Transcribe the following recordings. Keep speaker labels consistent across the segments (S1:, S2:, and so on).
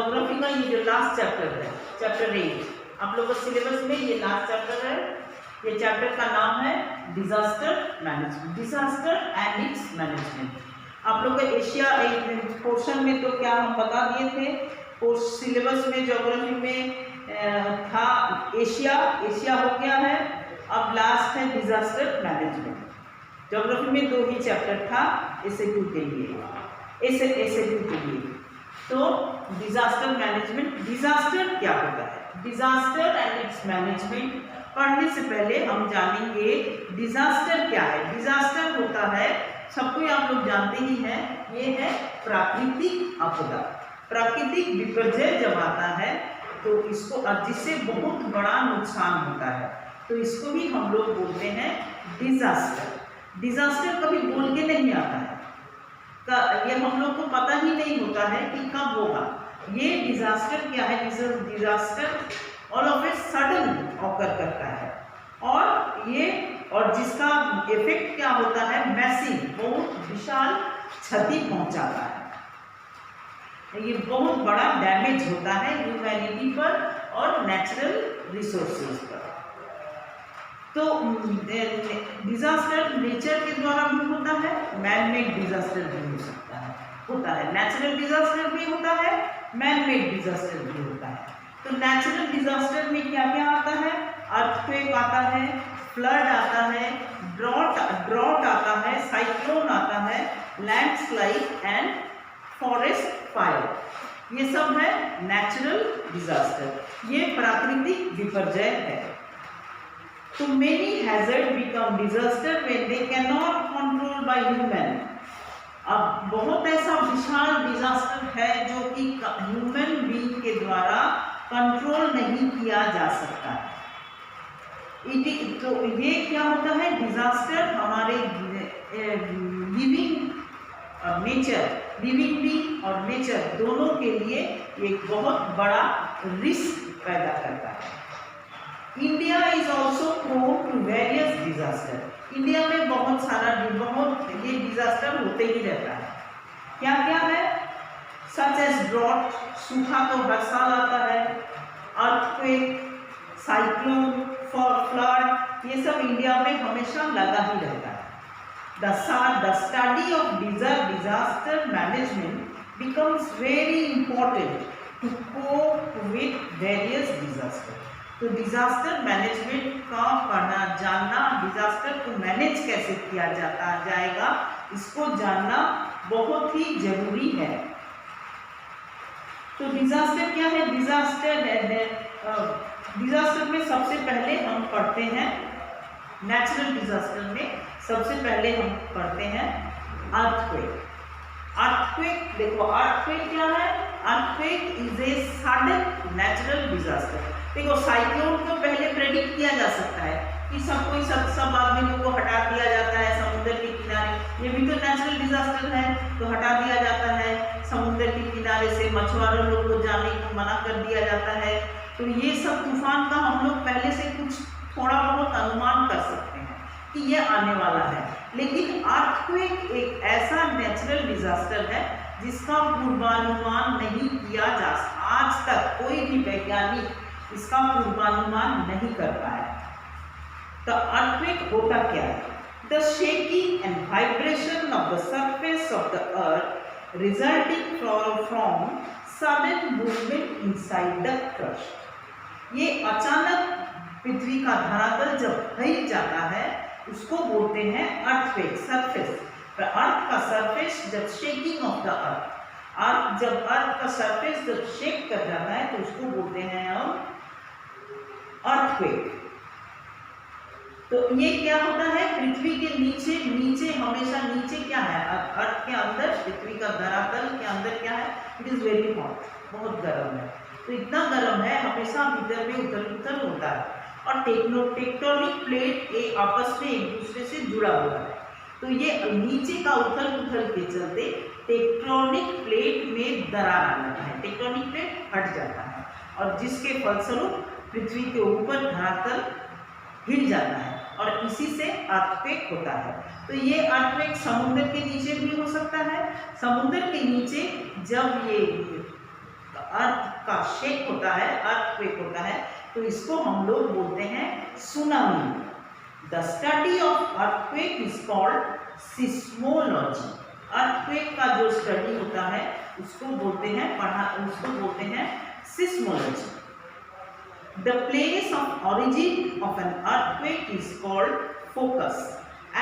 S1: Geography का ये जो लास्ट चैप्टर है, चैप्टर 8, आप लोगों के सिलेबस में ये लास्ट चैप्टर है। ये चैप्टर का नाम है disaster management, disaster and it's management. आप लोग एशिया पोर्शन में तो क्या हम बता दिए थे, सिलेबस में ज्योग्राफी में था एशिया, एशिया हो गया है। अब लास्ट है डिजास्टर मैनेजमेंट। ज्योग्राफी में 2 ही चैप्टर था SAQ के लिए, SAQ के लिए। तो डिजास्टर मैनेजमेंट, डिजास्टर क्या होता है, डिजास्टर एंड इट्स मैनेजमेंट पढ़ने से पहले हम जानेंगे डिजास्टर क्या है। डिजास्टर होता है, सबको आप लोग जानते ही हैं, ये है प्राकृतिक आपदा। प्राकृतिक विपर्यय जब आता है तो इसको, जिससे बहुत बड़ा नुकसान होता है, तो इसको भी हम लोग बोलते हैं डिजास्टर। डिजास्टर कभी बोल के नहीं आता है, ये हम लोग को पता ही नहीं होता है कि कब होगा। ये डिजास्टर क्या है, disaster all of a sudden occur करता है, और जिसका इफेक्ट क्या होता है, मैसिव, बहुत विशाल क्षति पहुंचाता है। ये बहुत बड़ा डैमेज होता है ह्यूमैनिटी पर और नेचुरल रिसोर्सेज पर। तो डिजास्टर नेचर के द्वारा भी होता है, मैन मेड डिजास्टर भी हो सकता है, होता है, नेचुरल डिजास्टर भी होता है, मैन मेड डिजास्टर भी होता है। तो नेचुरल डिजास्टर में क्या क्या आता है, अर्थक्वेक आता है, फ्लड आता है, ड्रॉट आता है, साइक्लोन आता है, लैंडस्लाइड एंड फॉरेस्ट फायर, ये सब है नेचुरल डिजास्टर, ये प्राकृतिक विपर्यय है। तो many hazard become disaster when they can not control by human. अब बहुत ऐसा विशाल डिजास्टर है जो कि ह्यूमन बीइंग के द्वारा कंट्रोल नहीं किया जा सकता। तो ये क्या होता है, डिजास्टर हमारे लिविंग नेचर, लिविंग बीइंग और नेचर दोनों के लिए एक बहुत बड़ा रिस्क पैदा करता है। India is also prone to various disaster. India में बहुत ये डिजास्टर होते ही रहता है। क्या क्या है, सच एज ड्रॉट, सूखा तो हर साल आता है, अर्थक्वेक, साइक्लोन, फ्लड, ये सब इंडिया में हमेशा लगा ही रहता है। The study of disaster management becomes very important to cope with various disasters. तो डिजास्टर मैनेजमेंट का पढ़ना, जानना, डिजास्टर को मैनेज कैसे किया जाएगा, इसको जानना बहुत ही जरूरी है। तो डिजास्टर क्या है, डिजास्टर में सबसे पहले हम पढ़ते हैं, नेचुरल डिजास्टर में सबसे पहले हम पढ़ते हैं अर्थक्वेक। अर्थक्वेक देखो, अर्थक्वेक क्या है, earthquake is a sudden natural disaster. देखो साइक्लोन को पहले प्रेडिक्ट किया जा सकता है कि सब आदमियों को हटा दिया जाता है समुद्र के किनारे, ये भी तो नेचुरल डिजास्टर है, तो हटा दिया जाता है समुद्र के किनारे से, मछुआरों लोग को जाने को मना कर दिया जाता है। तो ये सब तूफान का हम लोग पहले से कुछ थोड़ा बहुत अनुमान कर सकते हैं कि ये आने वाला है। लेकिन अर्थक्वेक एक ऐसा नेचुरल डिजास्टर है जिसका पूर्वानुमान नहीं किया जा सकता। आज तक कोई भी वैज्ञानिक इसका पूर्वानुमान नहीं कर पाया। तो अर्थक्वेक होता क्या है, the shaking and vibration of the surface of the earth resulting from sudden movement inside the crust. ये अचानक पृथ्वी का धरातल जब हिल जाता है उसको बोलते हैं अर्थक्वेक। सरफेस, अर्थ का सरफेस जब शेकिंग ऑफ द अर्थ, जब अर्थ का सरफेस जब शेक कर जाता है तो उसको बोलते हैं हम अर्थक्वेक। तो ये क्या होता है, पृथ्वी के नीचे हमेशा नीचे क्या है, अर्थ के अंदर, पृथ्वी का धरातल के अंदर क्या है, इट इज वेरी हॉट, बहुत गर्म है। तो इतना गर्म है, हमेशा भीतर में उथल होता है, और टेक्टोनिक प्लेट आपस में एक दूसरे से जुड़ा हुआ है। तो ये नीचे का उथल के चलते टेक्टोनिक प्लेट में दरार आ जाता है, टेक्टोनिक प्लेट हट जाता है, और जिसके फलस्वरूप पृथ्वी के ऊपर धरातल हिल जाता है, और इसी से अर्थक्वेक होता है। तो ये अर्थक्वेक समुद्र के नीचे भी हो सकता है। समुद्र के नीचे जब ये अर्थ का शेक होता है, अर्थक्वेक होता है, तो इसको हम लोग बोलते हैं tsunami. The study of earthquake is called seismology. Earthquake का जो स्टडी होता है उसको बोलते हैं seismology. The place of origin of an earthquake is called focus,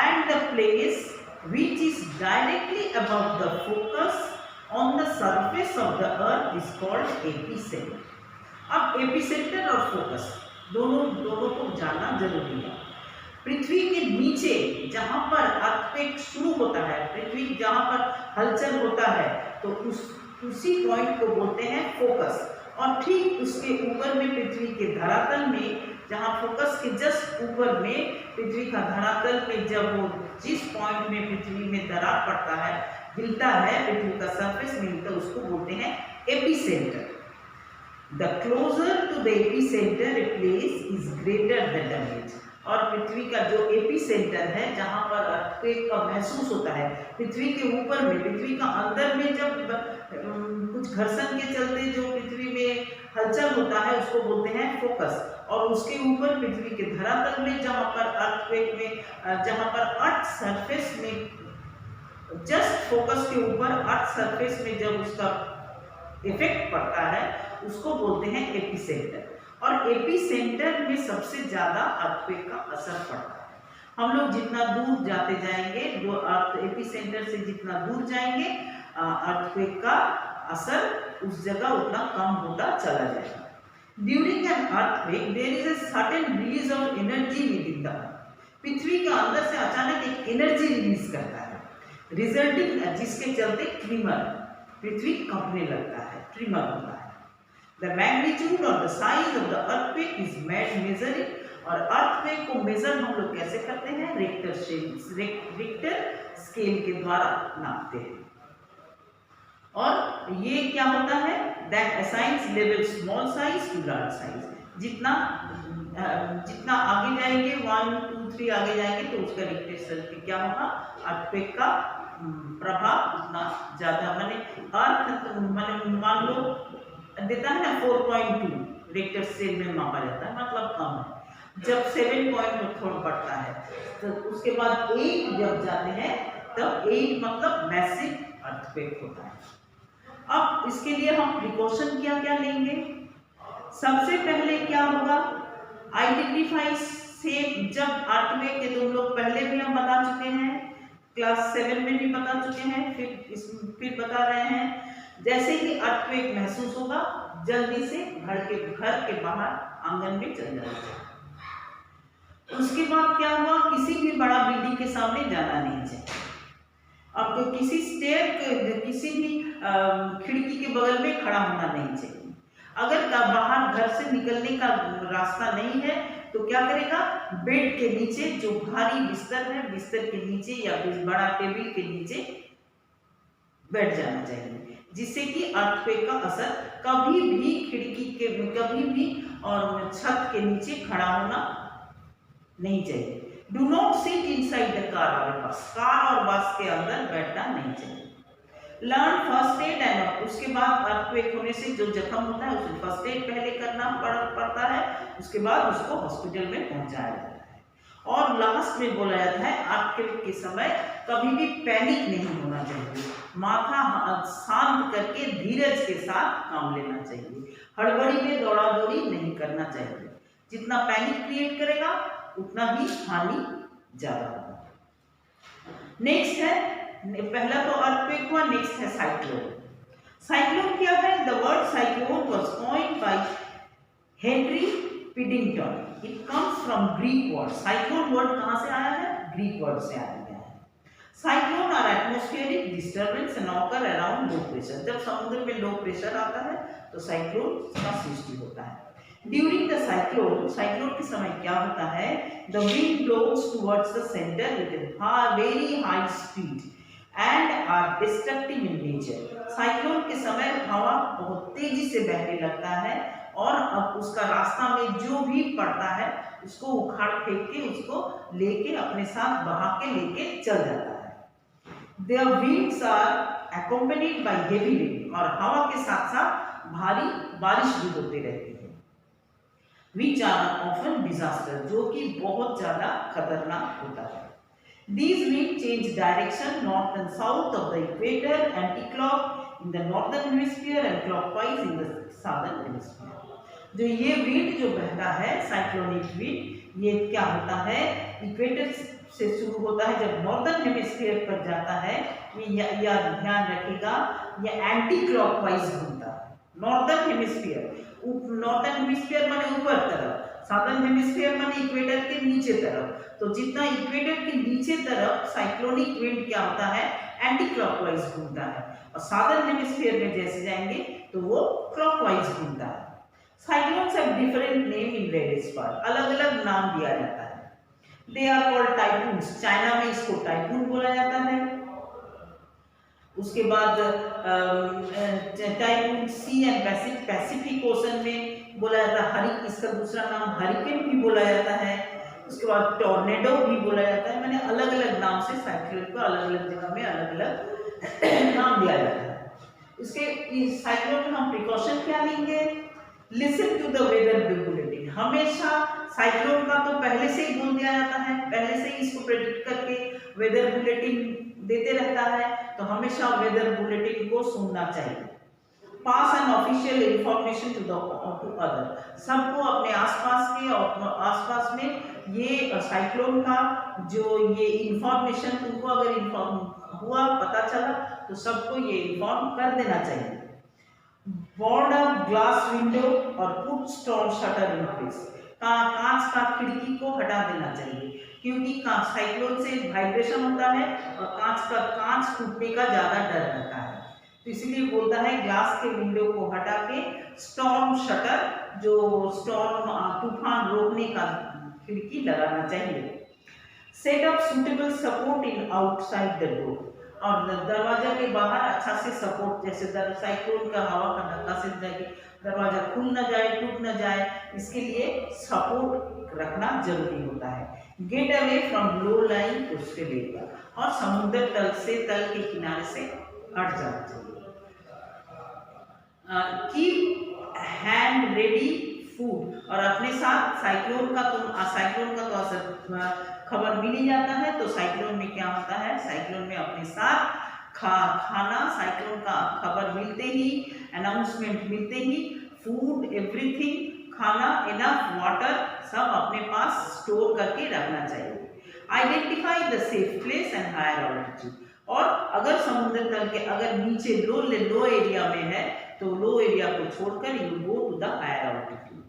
S1: and the place which is directly above the focus on the surface of the earth is called epicenter. अब epicentre और focus दोनों को जानना जरूरी है। पृथ्वी के नीचे जहां पर अर्थक्वेक शुरू होता है, पृथ्वी जहां पर हलचल होता है, तो उसी पॉइंट को बोलते हैं फोकस। और ठीक उसके ऊपर में पृथ्वी के धरातल में, जहां फोकस के जस्ट ऊपर में पृथ्वी का धरातल पे जब वो जिस पॉइंट में पृथ्वी में दरार पड़ता है, हिलता है, पृथ्वी का सरफेस मिलता है, उसको बोलते हैं epicentre. The closer to the epicentre a place is greater the damage. और पृथ्वी का जो एपिसेंटर है, जहां पर अर्थक्वेक का महसूस होता है, पृथ्वी के ऊपर में, पृथ्वी का अंदर में जब कुछ घर्षण के चलते जो पृथ्वी में हलचल होता है, उसको बोलते हैं फोकस। और उसके ऊपर पृथ्वी के धरातल में जहां पर अर्थक्वेक में, जहां पर अर्थ सरफेस में, जस्ट फोकस के ऊपर अर्थ सरफेस में जब उसका इफेक्ट पड़ता है, उसको बोलते हैं एपिसेंटर। और एपिसेंटर में सबसे ज्यादा अर्थक्वेक का असर पड़ता है। हम लोग जितना दूर जाते जाएंगे, जो अर्थ एपिसेंटर से जितना दूर जाएंगे, अर्थक्वेक का असर उस जगह उतना कम होता चला जाएगा। During an earthquake there is a sudden release of energy within the earth. पृथ्वी के अंदर से अचानक एक एनर्जी रिलीज करता है, रिजल्टिंग, जिसके चलते ट्रिमर, पृथ्वी कंपने लगता है, ट्रिमर होता है। The magnitude or the size of the earthquake is measured, और अर्थक्वेक को मेजर हम लोग कैसे करते हैं? रिक्टर स्केल के द्वारा नापते हैं। और ये क्या होता है? That assigns level small size to large size। जितना आगे जाएंगे, 1, 2, 3 आगे जाएंगे, तो उसका रिक्टर स्केल क्या होगा? अर्थक्वेक का प्रभाव उतना ज्यादा, माने मान लो देता है ना 4.2 रिक्टर स्केल में मापा जाता है, मतलब कम है। जब 7 पॉइंट थोड़ा बढ़ता है, तो उसके बाद 8 जब जाते हैं, तब 8 मतलब मैसिव अर्थक्वेक होता है। अब इसके लिए हम प्रिकॉशन क्या क्या लेंगे? सबसे पहले क्या होगा? Identify safe. जब अर्थक्वेक के तुम लोग पहले भी हम बता चुके हैं, क्लास 7 में भी बता चुके हैं, फिर बता रहे हैं। जैसे ही अर्थक्वेक महसूस होगा, जल्दी से घर के बाहर आंगन में चल जाना चाहिए। उसके बाद क्या हुआ? किसी भी बड़ा बिल्डिंग के सामने जाना नहीं चाहिए। आपको किसी किसी भी खिड़की के बगल में खड़ा होना नहीं चाहिए। अगर बाहर घर से निकलने का रास्ता नहीं है, तो क्या करेगा? बेड के नीचे, जो भारी बिस्तर है, बिस्तर के नीचे या फिर बड़ा टेबल के नीचे बैठ जाना चाहिए, जिससे कि अर्थक्वेक का असर कभी भी खिड़की के, कभी भी और छत के नीचे खड़ा होना नहीं चाहिए। Do not sit inside the car. Car और बस के अंदर बैठना नहीं चाहिए। लर्न फर्स्ट एड एंड, उसके बाद अर्थक्वेक होने से जो जख्म होता है उसे फर्स्ट एड पहले करना पड़ता है, उसके बाद उसको हॉस्पिटल में पहुंचाया जाता है। और लास्ट में बोला जाता है अर्थक्वेक के समय कभी भी पैनिक नहीं होना चाहिए। माथा शांत करके धीरज के साथ काम लेना चाहिए। हड़बड़ी में दौड़ा दौड़ी नहीं करना चाहिए। जितना पैनिक क्रिएट करेगा उतना ही हानि ज्यादा होगा। नेक्स्ट है, पहला तो अर्थक्वेक हुआ, नेक्स्ट है साइक्लोन। साइक्लोन क्या है? The word cyclone was coined by Henry Piddington. It comes from Greek word. Cyclone word कहां से आया है? ग्रीक वर्ड से आया है। Cyclone are atmospheric disturbance and occur around low pressure. जब समुद्र में लो प्रेशर आता है तो साइक्लोन का सृष्टि होता है। ड्यूरिंग द साइक्लोन के समय क्या होता है? The wind blows towards the centre with a very high speed and are destructive in nature. Cyclone के समय हवा बहुत तेजी से बहने लगता है, और अब उसका रास्ता में जो भी पड़ता है उसको उखाड़ फेंक के, उसको लेके अपने साथ बहा के लेके चल जाता है। Their winds are accompanied by heavy rain, और हवा के साथ साथ भारी बारिश भी होती रहती है। विच आर ऑफन डिजास्टर, जो कि बहुत ज़्यादा खतरनाक होता है। These wind change direction north and south of the equator, anti-clock in the northern hemisphere and clockwise in the southern hemisphere. जो ये विंड जो बहता है साइक्लोनिक विंड, ये क्या होता है, इक्वेटर से शुरू होता है, जब नॉर्दर्न हेमिस्फीयर पर जाता है ये या ध्यान रखिएगा, ये एंटी क्लॉकवाइज घूमता है। नॉर्दर्न हेमिस्फीयर माने ऊपर तरफ, साउदर्न हेमिस्फीयर माने इक्वेटर के नीचे तरफ। तो जितना इक्वेटर के नीचे तरफ साइक्लोनिक विंड क्या होता है, एंटी क्लॉकवाइज घूमता है, और साउदर्न हेमिस्फीयर में जैसे जाएंगे तो वो क्लॉकवाइज घूमता है। Cyclones have different name in various part, अलग अलग नाम दिया जाता है। They are called typhoons, China में इसको टाइफून बोला जाता है। उसके बाद typhoon sea and Pacific Ocean में बोला जाता है, इसका दूसरा नाम हरिकेन भी बोला जाता है। उसके बाद टॉर्नेडो भी बोला जाता है। मैंने अलग अलग नाम से साइक्लोन को अलग अलग जगह में अलग अलग नाम दिया जाता है। इसके इस साइक्लोन में हम प्रिकॉशन क्या लेंगे, listen to the weather bulletin. हमेशा साइक्लोन का तो पहले से ही बोल दिया जाता है, पहले से ही इसको प्रेडिक्ट करके वेदर बुलेटिन देते रहता है, तो हमेशा वेदर बुलेटिन को सुनना चाहिए। Pass an official information to other, सबको अपने आसपास के और आसपास में ये साइक्लोन का जो ये इंफॉर्मेशन तुमको अगर इन्फॉर्म हुआ, पता चला, तो सबको ये इन्फॉर्म कर देना चाहिए। बोर्ड अप ग्लास विंडो और put stone shutter in place, कांच का खिड़की को हटा देना चाहिए, क्योंकि साइक्लोन से वाइब्रेशन होता है और कांच टूटने का ज़्यादा डर रहता है। तो इसलिए बोलता है ग्लास के विंडो को हटा के स्टॉर्म शटर, जो स्टॉर्म तूफान रोकने का खिड़की लगाना चाहिए। Set up suitable support in outside the door, और दरवाजा के बाहर अच्छा से सपोर्ट, जैसे साइक्लोन का हवा का धक्का से दरवाजा खुल न जाए, टूट न जाए, इसके लिए सपोर्ट रखना जरूरी होता है। Get away from low line coastal area, और समुद्र तल के किनारे से हट जाना चाहिए। कीप हैंड रेडी फूड, और अपने साथ साइक्लोन का तो असर खबर मिल ही जाता है, तो साइक्लोन में क्या होता है, साइक्लोन में अपने साथ खाना, साइक्लोन का खबर मिलते ही, अनाउंसमेंट मिलते ही, फूड एवरीथिंग, खाना, इनफ वाटर, सब अपने पास स्टोर करके रखना चाहिए। Identify the safe place and higher altitude, और अगर समुद्र तल के अगर नीचे लो एरिया में है, तो लो एरिया को छोड़कर you go to the higher altitude.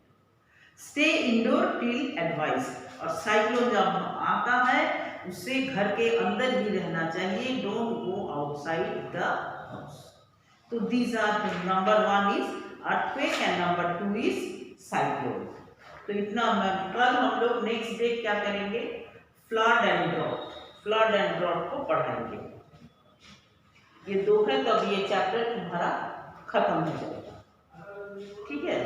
S1: Stay indoor till advice, और साइक्लोन जब आता है उससे घर के अंदर ही रहना चाहिए, don't go outside the house. तो these are number 1 is earthquake and number 2 is cyclone. तो इतना कल हम लोग नेक्स्ट डे क्या करेंगे, फ्लड एंड ड्रॉट को पढ़ाएंगे। ये 2 है, तब ये चैप्टर तुम्हारा खत्म हो जाएगा, ठीक है।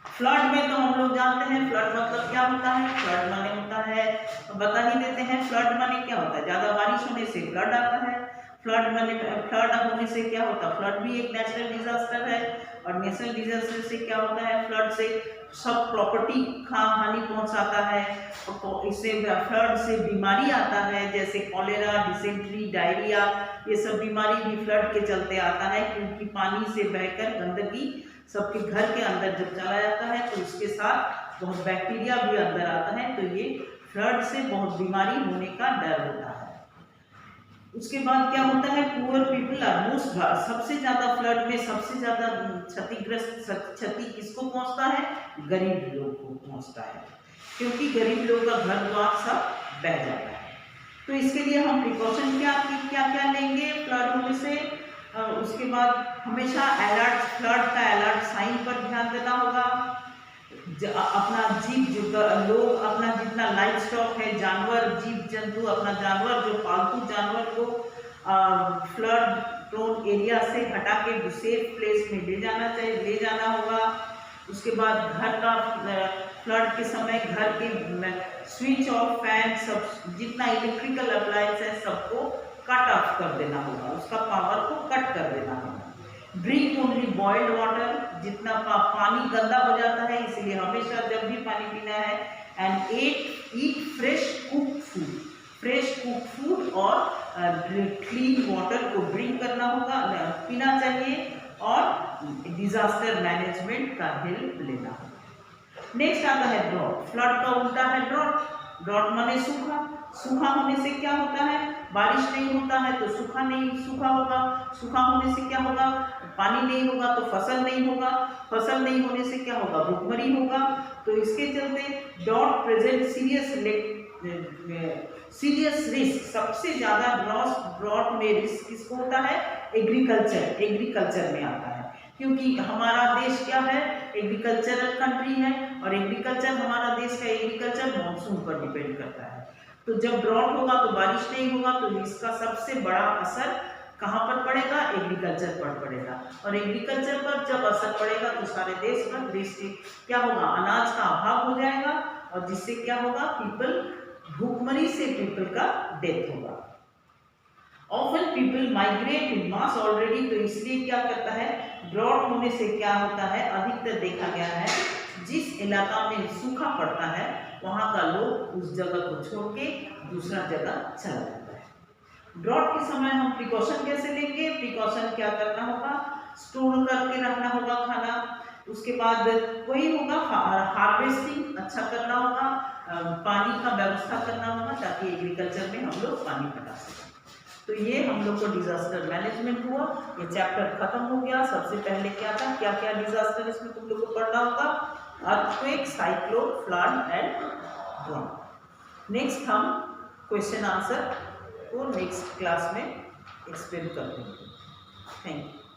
S1: फ्लड में तो हम लोग जानते हैं, फ्लड मतलब क्या होता है, फ्लड माने होता है, बता ही देते हैं फ्लड माने क्या होता है, ज़्यादा बारिश होने से फ्लड आता है। फ्लड होने से क्या होता है, फ्लड भी एक नेचुरल डिजास्टर है, और नेचुरल डिजास्टर से क्या होता है, फ्लड से सब प्रॉपर्टी का हानि पहुंचाता है, तो इससे फ्लड से बीमारी आता है, जैसे कॉलेरा, डिसेंट्री, डायरिया, ये सब बीमारी भी फ्लड के चलते आता है, क्योंकि पानी से बहकर गंदगी सबके घर के अंदर जब चला जाता है, तो उसके साथ बहुत बैक्टीरिया भी अंदर आता है, तो ये फ्लड से बहुत बीमारी होने का डर होता है। उसके बाद क्या होता है, पुअर पीपल आर मोस्ट, सबसे ज़्यादा फ्लड में सबसे ज़्यादा क्षति किसको पहुंचता है, गरीब लोग को पहुंचता है, क्योंकि गरीब लोग का घर द्वार सब बह जाता है। तो इसके लिए हम प्रिकॉशन क्या लेंगे फ्लड होने से। उसके बाद हमेशा फ्लड का अलर्ट साइन पर ध्यान देना होगा। अपना लोग अपना जितना लाइफ स्टॉक है, जानवर, जीव जंतु, अपना जानवर जो पालतू जानवर को फ्लड प्रोन एरिया से हटा के सेफ प्लेस में ले जाना होगा। उसके बाद घर का फ्लड के समय घर के स्विच ऑफ, फैन, सब जितना इलेक्ट्रिकल अप्लायंस है सबको कट ऑफ कर देना होगा, उसका पावर को कट कर देना होगा। ड्रिंक ओनली बॉइल्ड वाटर, जितना पानी गंदा हो जाता है इसलिए हमेशा जब भी पानी पीना है। And eat fresh cook food, fresh cook food और क्लीन वाटर को ड्रिंक करना होगा, पीना चाहिए, और डिजास्टर मैनेजमेंट का हेल्प लेना होगा। नेक्स्ट आता है ड्रॉट। फ्लड का उल्टा है ड्रॉट। ड्रॉट माने सूखा। सूखा होने से क्या होता है, बारिश नहीं होता है तो सूखा होगा। सूखा होने से क्या होगा, पानी नहीं होगा तो फसल नहीं होगा। फसल नहीं होने से क्या होगा, भूखमरी होगा। तो इसके चलते डॉट प्रेजेंट सीरियस रिस्क। सबसे ज्यादा ड्रॉट में रिस्क किसको होता है, एग्रीकल्चर में आता है, क्योंकि हमारा देश क्या है, एग्रीकल्चरल कंट्री है, और एग्रीकल्चर हमारा देश का एग्रीकल्चर मॉनसून पर डिपेंड करता है। तो जब ड्रॉट होगा तो बारिश नहीं होगा, तो इसका सबसे बड़ा असर कहाँ पर पड़ेगा, एग्रीकल्चर पर पड़ेगा। और एग्रीकल्चर पर जब असर पड़ेगा तो सारे देश पर, देश के क्या होगा, अनाज का अभाव हो जाएगा, और जिससे क्या होगा, भूखमरी से पीपल का डेथ होगा। ऑफन पीपल माइग्रेट इन मास ऑलरेडी, तो इसलिए क्या करता है, ड्रॉट होने से क्या होता है, अधिकतर देखा गया है जिस इलाका में सूखा पड़ता है वहां का लोग उस जगह को छोड़ के दूसरा जगह चला जाता है। ड्रॉट के समय हम प्रिकॉशन कैसे लेंगे, प्रिकॉशन क्या करना होगा, स्टोर करके रखना होगा खाना, उसके बाद वही होगा हार्वेस्टिंग अच्छा करना होगा, पानी का व्यवस्था करना होगा ताकि एग्रीकल्चर में हम लोग पानी पटा सकें। तो ये हम लोग को डिजास्टर मैनेजमेंट हुआ, ये चैप्टर खत्म हो गया। सबसे पहले क्या था, क्या क्या डिजास्टर इसमें तुम लोग को पढ़ना होगा, earthquake, cyclone, flood and drought. Next हम क्वेश्चन आंसर को नेक्स्ट क्लास में एक्सप्लेन करते हैं। Thank you.